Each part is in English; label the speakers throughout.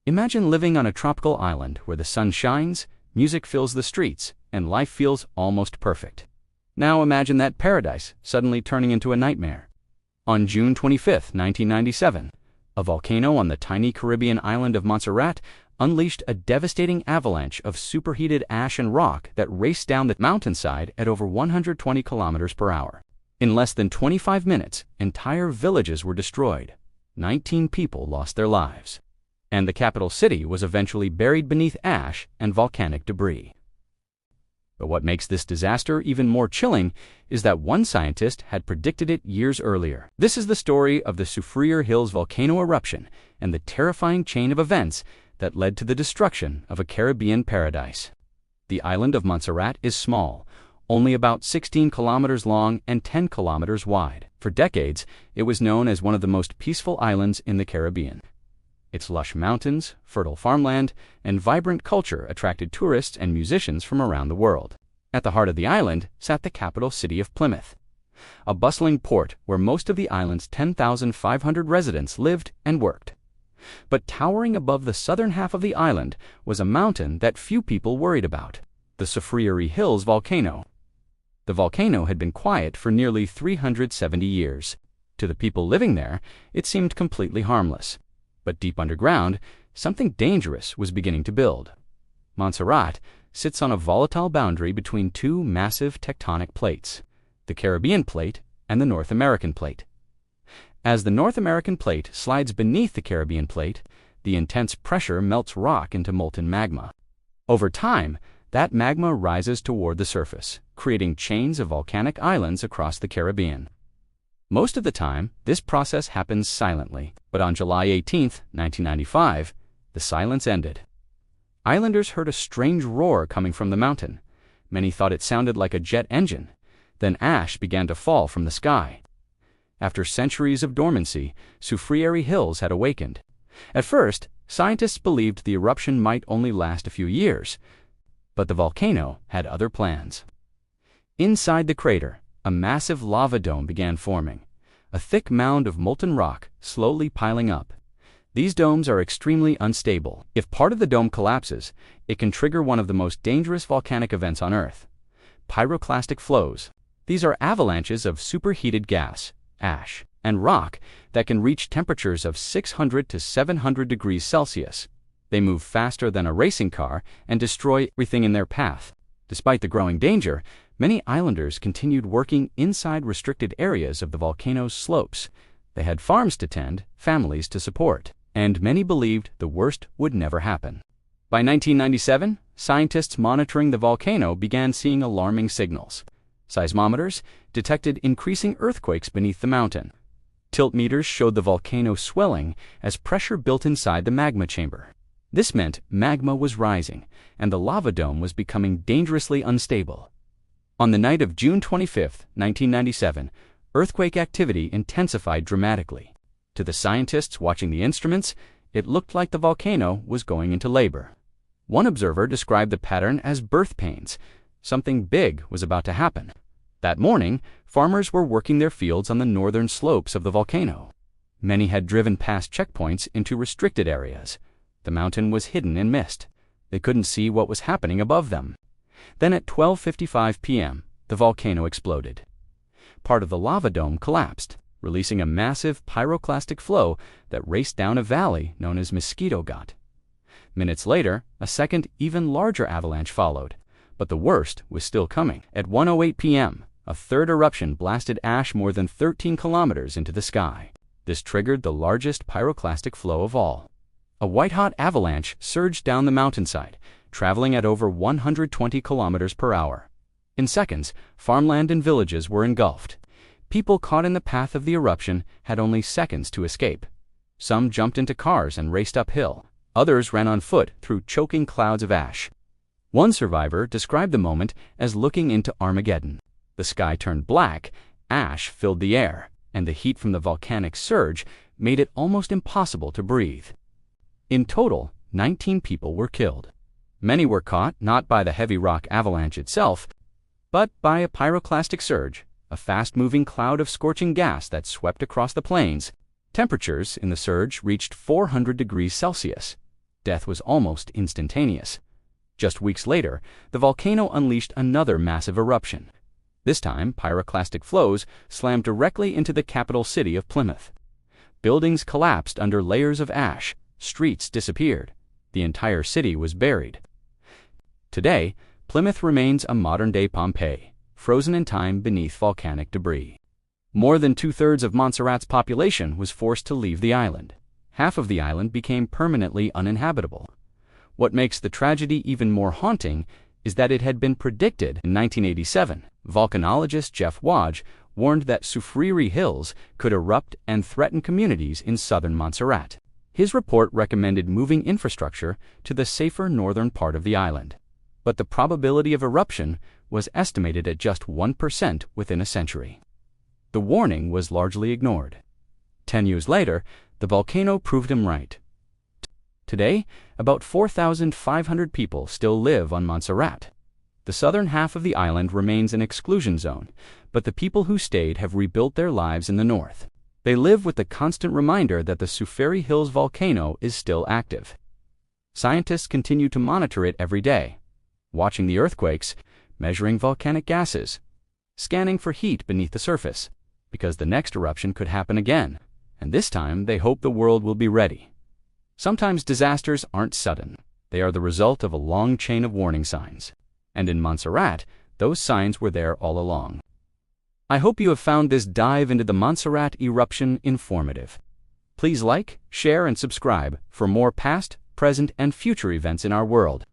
Speaker 1: Imagine living on a tropical island where the sun shines, music fills the streets, and life feels almost perfect. Now imagine that paradise suddenly turning into a nightmare. On June 25, 1997, a volcano on the tiny Caribbean island of Montserrat unleashed a devastating avalanche of superheated ash and rock that raced down the mountainside at over 120 kilometers per hour. In less than 25 minutes, entire villages were destroyed. 19 people lost their lives. And the capital city was eventually buried beneath ash and volcanic debris. But what makes this disaster even more chilling is that one scientist had predicted it years earlier. This is the story of the Soufrière Hills Volcano eruption and the terrifying chain of events that led to the destruction of a Caribbean paradise. The island of Montserrat is small, only about 16 kilometers long and 10 kilometers wide. For decades, it was known as one of the most peaceful islands in the Caribbean. Its lush mountains, fertile farmland, and vibrant culture attracted tourists and musicians from around the world. At the heart of the island sat the capital city of Plymouth, a bustling port where most of the island's 10,500 residents lived and worked. But towering above the southern half of the island was a mountain that few people worried about, the Soufrière Hills Volcano. The volcano had been quiet for nearly 370 years. To the people living there, it seemed completely harmless. But deep underground, something dangerous was beginning to build. Montserrat sits on a volatile boundary between two massive tectonic plates, the Caribbean plate and the North American plate. As the North American plate slides beneath the Caribbean plate, the intense pressure melts rock into molten magma. Over time, that magma rises toward the surface, creating chains of volcanic islands across the Caribbean. Most of the time, this process happens silently, but on July 18, 1995, the silence ended. Islanders heard a strange roar coming from the mountain. Many thought it sounded like a jet engine. Then ash began to fall from the sky. After centuries of dormancy, Soufrière Hills had awakened. At first, scientists believed the eruption might only last a few years, but the volcano had other plans. Inside the crater, a massive lava dome began forming, a thick mound of molten rock slowly piling up. These domes are extremely unstable. If part of the dome collapses, it can trigger one of the most dangerous volcanic events on Earth: pyroclastic flows. These are avalanches of superheated gas, ash, and rock that can reach temperatures of 600 to 700 degrees Celsius. They move faster than a racing car and destroy everything in their path. Despite the growing danger, many islanders continued working inside restricted areas of the volcano's slopes. They had farms to tend, families to support, and many believed the worst would never happen. By 1997, scientists monitoring the volcano began seeing alarming signals. Seismometers detected increasing earthquakes beneath the mountain. Tilt meters showed the volcano swelling as pressure built inside the magma chamber. This meant magma was rising, and the lava dome was becoming dangerously unstable. On the night of June 25, 1997, earthquake activity intensified dramatically. To the scientists watching the instruments, it looked like the volcano was going into labor. One observer described the pattern as birth pains. Something big was about to happen. That morning, farmers were working their fields on the northern slopes of the volcano. Many had driven past checkpoints into restricted areas. The mountain was hidden in mist. They couldn't see what was happening above them. Then at 12:55 p.m., the volcano exploded. Part of the lava dome collapsed, releasing a massive pyroclastic flow that raced down a valley known as Mosquito Gut. Minutes later, a second, even larger avalanche followed. But the worst was still coming. At 1:08 p.m., a third eruption blasted ash more than 13 kilometers into the sky. This triggered the largest pyroclastic flow of all. A white-hot avalanche surged down the mountainside, traveling at over 120 kilometers per hour. In seconds, farmland and villages were engulfed. People caught in the path of the eruption had only seconds to escape. Some jumped into cars and raced uphill. Others ran on foot through choking clouds of ash. One survivor described the moment as looking into Armageddon. The sky turned black, ash filled the air, and the heat from the volcanic surge made it almost impossible to breathe. In total, 19 people were killed. Many were caught not by the heavy rock avalanche itself, but by a pyroclastic surge, a fast-moving cloud of scorching gas that swept across the plains. Temperatures in the surge reached 400 degrees Celsius. Death was almost instantaneous. Just weeks later, the volcano unleashed another massive eruption. This time, pyroclastic flows slammed directly into the capital city of Plymouth. Buildings collapsed under layers of ash, streets disappeared, the entire city was buried. Today, Plymouth remains a modern-day Pompeii, frozen in time beneath volcanic debris. More than two-thirds of Montserrat's population was forced to leave the island. Half of the island became permanently uninhabitable. What makes the tragedy even more haunting is that it had been predicted in 1987. Volcanologist Jeff Wadge warned that Soufrière Hills could erupt and threaten communities in southern Montserrat. His report recommended moving infrastructure to the safer northern part of the island. But the probability of eruption was estimated at just 1% within a century. The warning was largely ignored. 10 years later, the volcano proved him right. Today, about 4,500 people still live on Montserrat. The southern half of the island remains an exclusion zone, but the people who stayed have rebuilt their lives in the north. They live with the constant reminder that the Soufrière Hills Volcano is still active. Scientists continue to monitor it every day, watching the earthquakes, measuring volcanic gases, scanning for heat beneath the surface, because the next eruption could happen again, and this time they hope the world will be ready. Sometimes disasters aren't sudden. They are the result of a long chain of warning signs. And in Montserrat, those signs were there all along. I hope you have found this dive into the Montserrat eruption informative. Please like, share, and subscribe for more past, present, and future events in our world.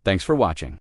Speaker 1: Thanks for watching.